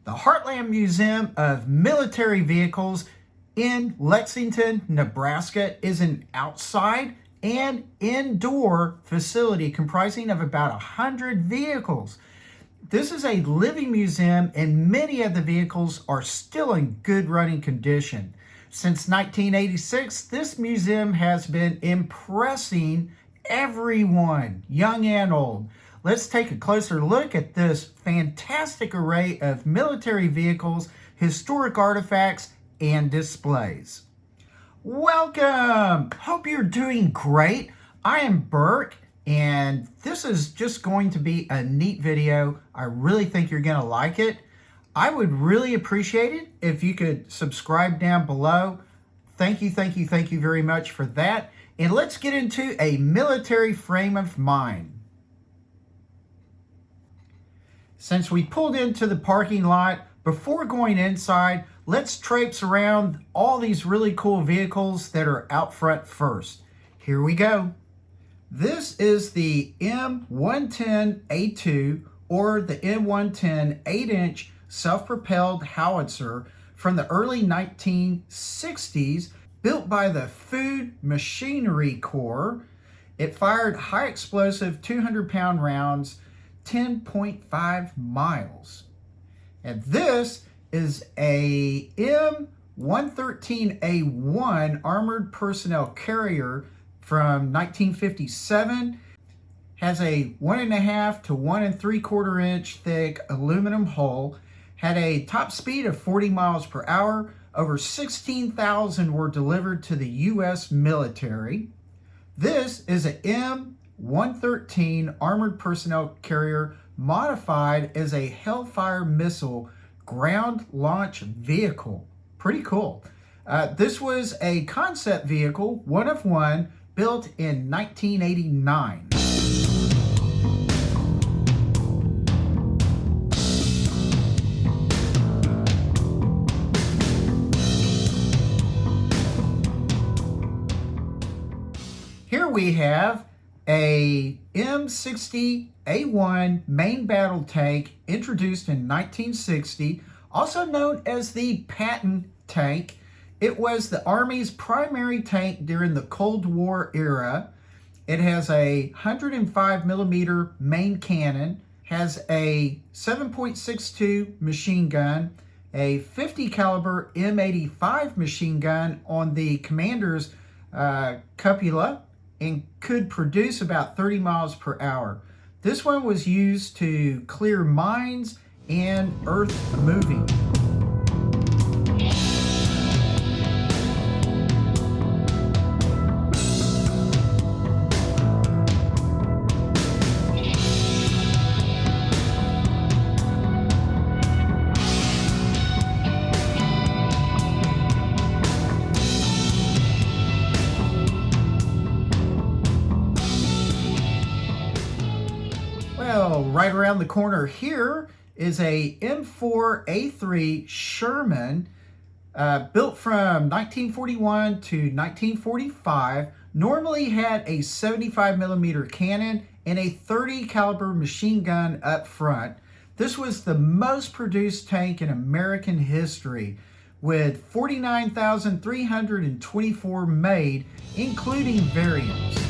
The Heartland Museum of Military Vehicles in Lexington, Nebraska is an outside and indoor facility comprising of about 100 vehicles. This is a living museum and many of the vehicles are still in good running condition. Since 1986, this museum has been impressing everyone, young and old. Let's take a closer look at this fantastic array of military vehicles, historic artifacts, and displays. Welcome! Hope you're doing great. I am Burke, and this is just going to be a neat video. I really think you're going to like it. I would really appreciate it if you could subscribe down below. Thank you very much for that. And let's get into a military frame of mind. Since we pulled into the parking lot, before going inside, let's traipse around all these really cool vehicles that are out front first. Here we go. This is the M110A2 or the M110 8-inch self-propelled howitzer from the early 1960s, built by the Food Machinery Corps. It fired high explosive 200-pound rounds, 10.5 miles. And this is a M113A1 armored personnel carrier from 1957. Has a 1.5 to 1 3/4 inch thick aluminum hull. Had a top speed of 40 miles per hour. Over 16,000 were delivered to the U.S. military. This is an M113 armored personnel carrier modified as a Hellfire missile ground launch vehicle. Pretty cool. This was a concept vehicle, one of one, built in 1989. Here we have a M60A1 main battle tank introduced in 1960, also known as the Patton tank. It was the Army's primary tank during the Cold War era. It has a 105 millimeter main cannon, has a 7.62 machine gun, a 50 caliber M85 machine gun on the commander's cupola, and could produce about 30 miles per hour. This one was used to clear mines and earth moving. Well, right around the corner here is a M4A3 Sherman, built from 1941 to 1945. Normally had a 75 millimeter cannon and a 30 caliber machine gun up front. This was the most produced tank in American history, with 49,324 made, including variants.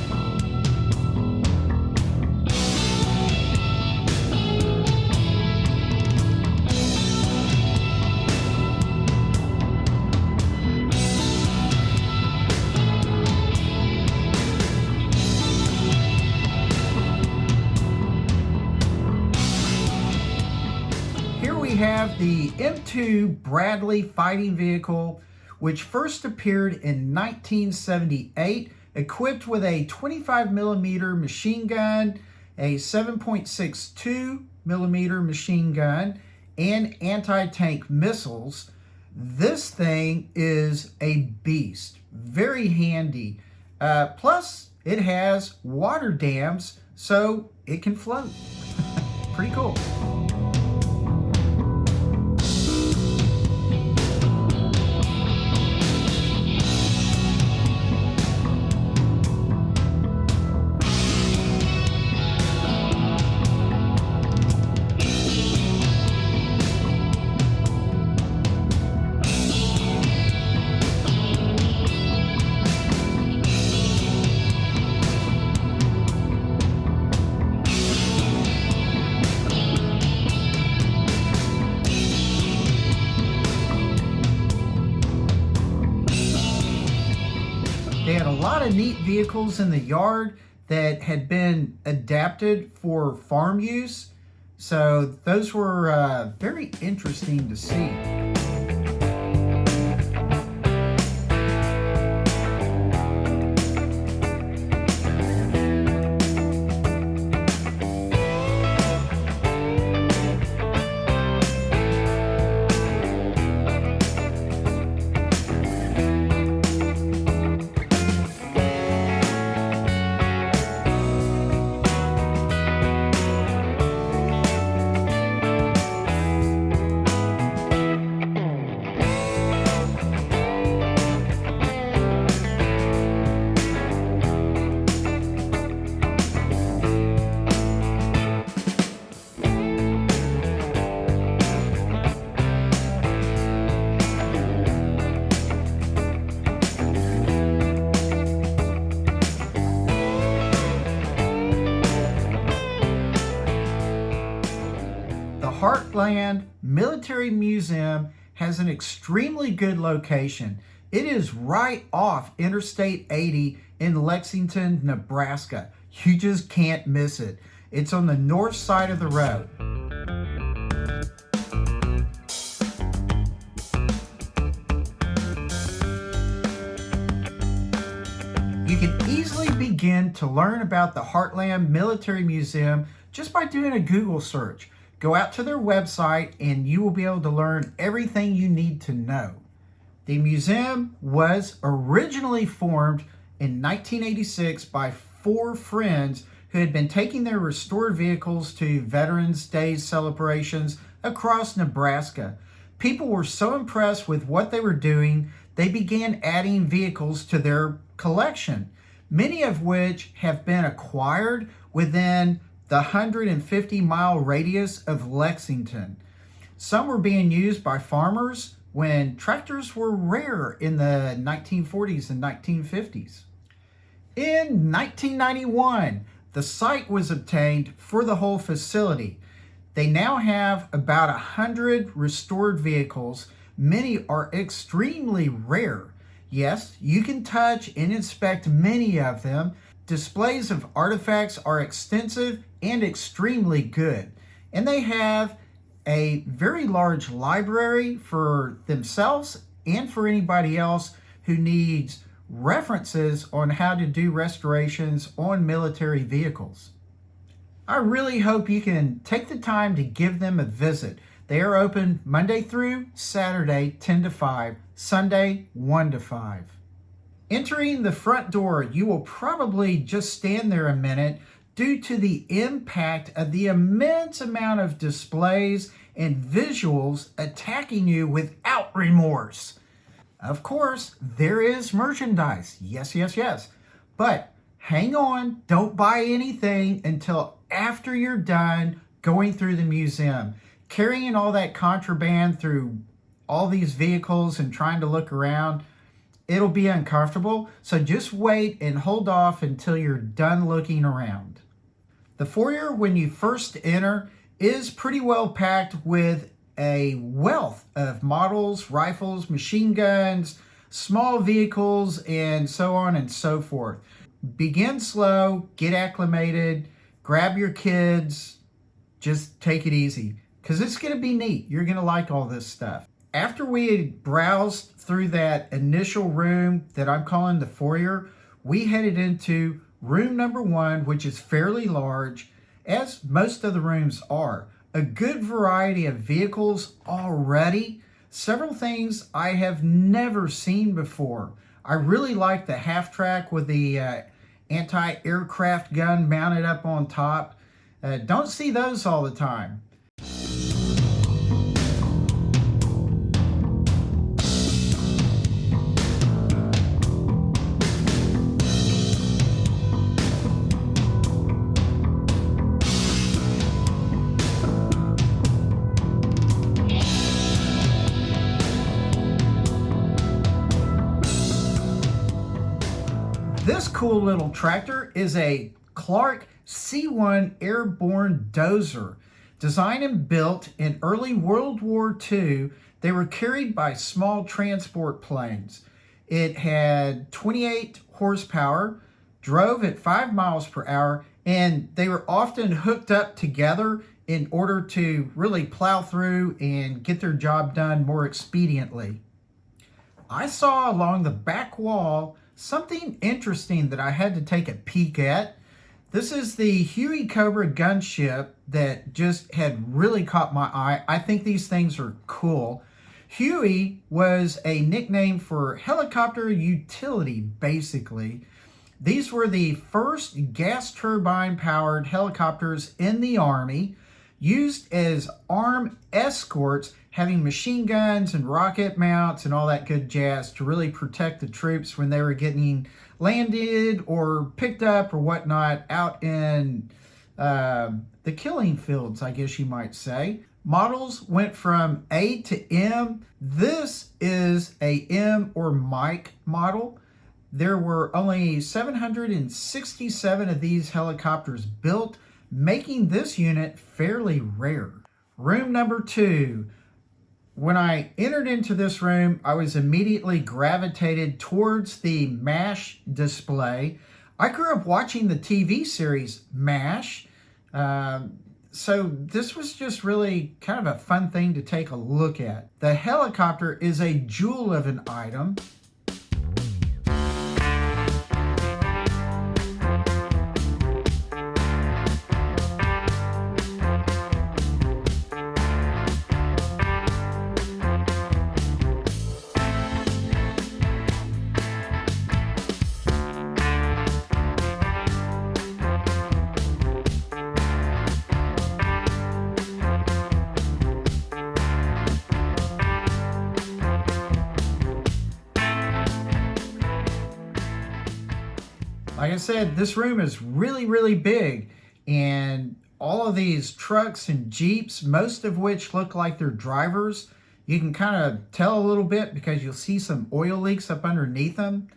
We have the M2 Bradley fighting vehicle, which first appeared in 1978, equipped with a 25 millimeter machine gun, a 7.62 millimeter machine gun, and anti-tank missiles. This thing is a beast, very handy. Plus, it has water dams, so it can float. Pretty cool. lot of neat vehicles in the yard that had been adapted for farm use. So those were very interesting to see. Heartland Military Museum has an extremely good location. It is right off Interstate 80 in Lexington, Nebraska. You just can't miss it. It's on the north side of the road. You can easily begin to learn about the Heartland Military Museum just by doing a Google search. Go out to their website and you will be able to learn everything you need to know. The museum was originally formed in 1986 by 4 friends who had been taking their restored vehicles to Veterans Day celebrations across Nebraska. People were so impressed with what they were doing, they began adding vehicles to their collection, many of which have been acquired within the 150-mile radius of Lexington. Some were being used by farmers when tractors were rare in the 1940s and 1950s. In 1991, the site was obtained for the whole facility. They now have about 100 restored vehicles. Many are extremely rare. Yes, you can touch and inspect many of them. Displays of artifacts are extensive and extremely good. And they have a very large library for themselves and for anybody else who needs references on how to do restorations on military vehicles. I really hope you can take the time to give them a visit. They are open Monday through Saturday, 10 to 5, Sunday, 1 to 5. Entering the front door, you will probably just stand there a minute due to the impact of the immense amount of displays and visuals attacking you without remorse. Of course, there is merchandise. Yes, yes, yes. But hang on, don't buy anything until after you're done going through the museum. Carrying all that contraband through all these vehicles and trying to look around, it'll be uncomfortable, so just wait and hold off until you're done looking around. The foyer, when you first enter, is pretty well packed with a wealth of models, rifles, machine guns, small vehicles, and so on and so forth. Begin slow, get acclimated, grab your kids, just take it easy, because it's going to be neat. You're going to like all this stuff. After we had browsed through that initial room that I'm calling the foyer, we headed into room number 1, which is fairly large, as most of the rooms are. A good variety of vehicles already. Several things I have never seen before. I really like the half-track with the anti-aircraft gun mounted up on top. Don't see those all the time. This cool little tractor is a Clark C1 airborne dozer. Designed and built in early World War II, they were carried by small transport planes. It had 28 horsepower, drove at 5 miles per hour, and they were often hooked up together in order to really plow through and get their job done more expediently. I saw along the back wall something interesting that I had to take a peek at. This is the Huey Cobra gunship that just had really caught my eye. I think these things are cool. Huey was a nickname for helicopter utility, basically. These were the first gas turbine powered helicopters in the Army, used as armed escorts, having machine guns and rocket mounts and all that good jazz to really protect the troops when they were getting landed or picked up or whatnot out in the killing fields, I guess you might say. Models went from A to M. This is a M or Mike model. There were only 767 of these helicopters built, making this unit fairly rare. Room number 2. When I entered into this room, I was immediately gravitated towards the MASH display. I grew up watching the TV series MASH, so this was just really kind of a fun thing to take a look at. The helicopter is a jewel of an item. Like I said, this room is really, really big, and all of these trucks and Jeeps, most of which look like they're drivers, you can kind of tell a little bit because you'll see some oil leaks up underneath them.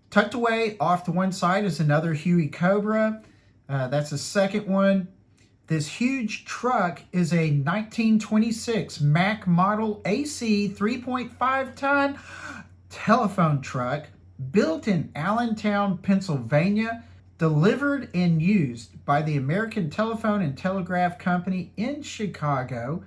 Tucked away off to one side is another Huey Cobra. That's the second one. This huge truck is a 1926 Mack model AC 3.5 ton telephone truck, built in Allentown, Pennsylvania, delivered and used by the American Telephone and Telegraph Company in Chicago.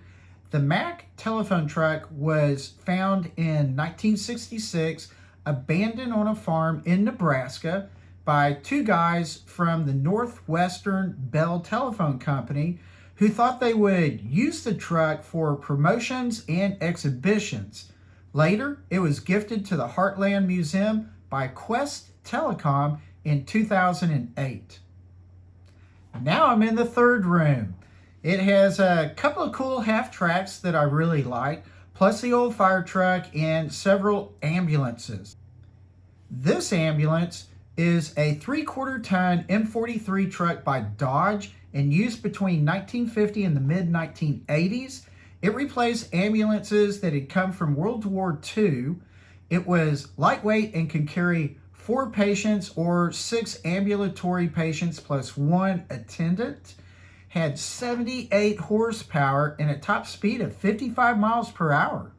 The Mack telephone truck was found in 1966, abandoned on a farm in Nebraska by two guys from the Northwestern Bell Telephone Company who thought they would use the truck for promotions and exhibitions. Later, it was gifted to the Heartland Museum by Quest Telecom in 2008. Now I'm in the third room. It has a couple of cool half tracks that I really like, plus the old fire truck and several ambulances. This ambulance is a 3/4 ton M43 truck by Dodge and used between 1950 and the mid-1980s. It replaced ambulances that had come from World War II. It was lightweight and could carry 4 patients or 6 ambulatory patients plus 1 attendant. Had 78 horsepower and a top speed of 55 miles per hour.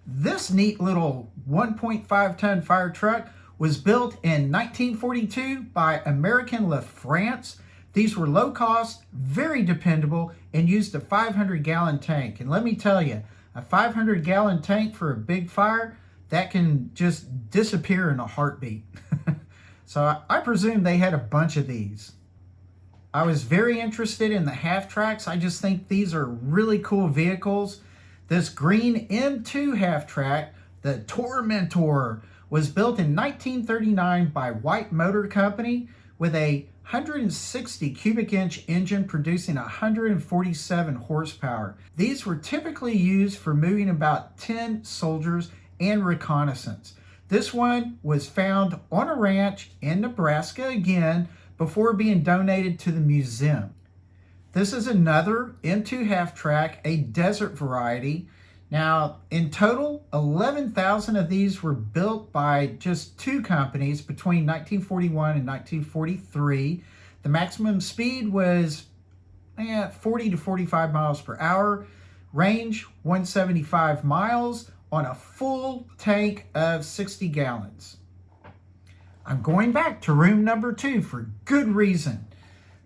This neat little 1.5 ton fire truck was built in 1942 by American LaFrance. These were low cost, very dependable, and used a 500-gallon tank. And let me tell you, a 500-gallon tank for a big fire, that can just disappear in a heartbeat. So I presume they had a bunch of these. I was very interested in the half tracks. I just think these are really cool vehicles. This green M2 half track, the Tormentor, was built in 1939 by White Motor Company with a 160 cubic inch engine producing 147 horsepower. These were typically used for moving about 10 soldiers and reconnaissance. This one was found on a ranch in Nebraska again before being donated to the museum. This is another M2 half track, a desert variety. Now, in total, 11,000 of these were built by just 2 companies between 1941 and 1943. The maximum speed was 40 to 45 miles per hour, range 175 miles. on a full tank of 60 gallons. I'm going back to room number 2 for good reason.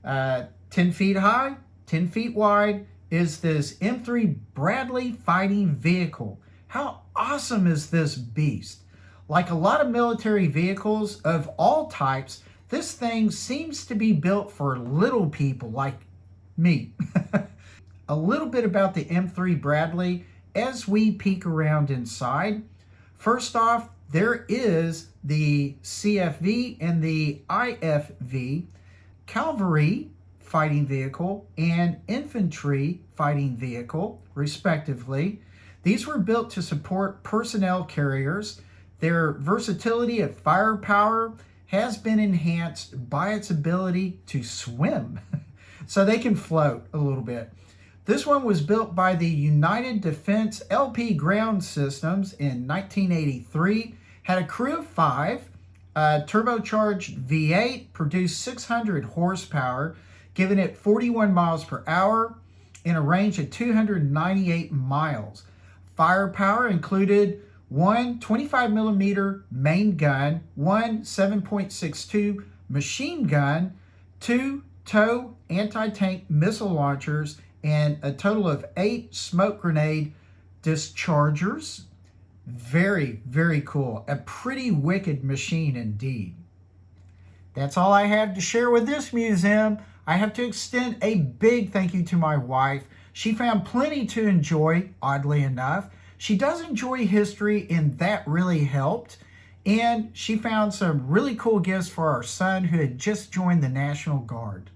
10 feet high, 10 feet wide is this M3 Bradley fighting vehicle. How awesome is this beast? Like a lot of military vehicles of all types, this thing seems to be built for little people like me. A little bit about the M3 Bradley as we peek around inside. First off, there is the CFV and the IFV, cavalry fighting vehicle and infantry fighting vehicle, respectively. These were built to support personnel carriers. Their versatility of firepower has been enhanced by its ability to swim, so they can float a little bit. This one was built by the United Defense LP Ground Systems in 1983, had a crew of 5, turbocharged V8, produced 600 horsepower, giving it 41 miles per hour in a range of 298 miles. Firepower included one 25 millimeter main gun, one 7.62 machine gun, 2 TOW anti-tank missile launchers, and a total of 8 smoke grenade dischargers. Very, very cool. A pretty wicked machine indeed. That's all I have to share with this museum. I have to extend a big thank you to my wife. She found plenty to enjoy, oddly enough. She does enjoy history, and that really helped. And she found some really cool gifts for our son who had just joined the National Guard.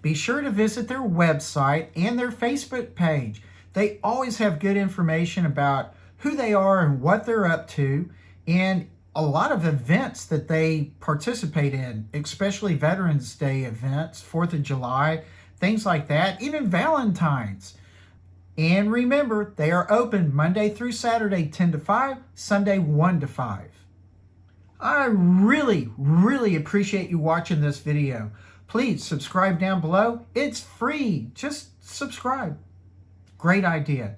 Be sure to visit their website and their Facebook page. They always have good information about who they are and what they're up to, and a lot of events that they participate in, especially Veterans Day events, 4th of July, things like that, even Valentine's. And remember, they are open Monday through Saturday, 10 to 5, Sunday, 1 to 5. I really, really appreciate you watching this video. Please subscribe down below. It's free. Just subscribe. Great idea.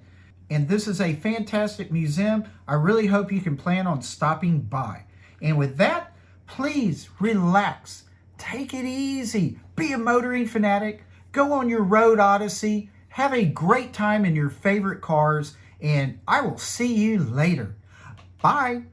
And this is a fantastic museum. I really hope you can plan on stopping by. And with that, please relax. Take it easy. Be a motoring fanatic. Go on your road odyssey. Have a great time in your favorite cars. And I will see you later. Bye.